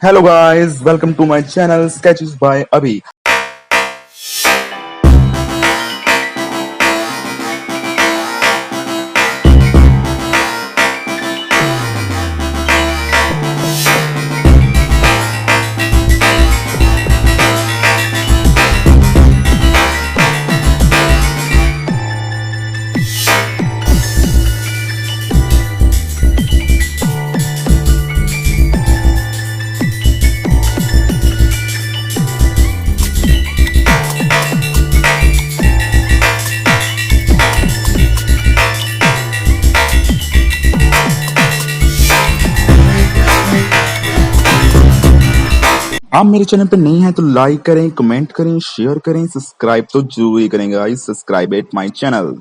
Hello guys, welcome to my channel Sketches by Abhi. आप मेरे channel पे नए हैं तो लाइक करें, कमेंट करें, शेयर करें, सब्सक्राइब तो जरूर ही करें guys. Subscribe at my channel.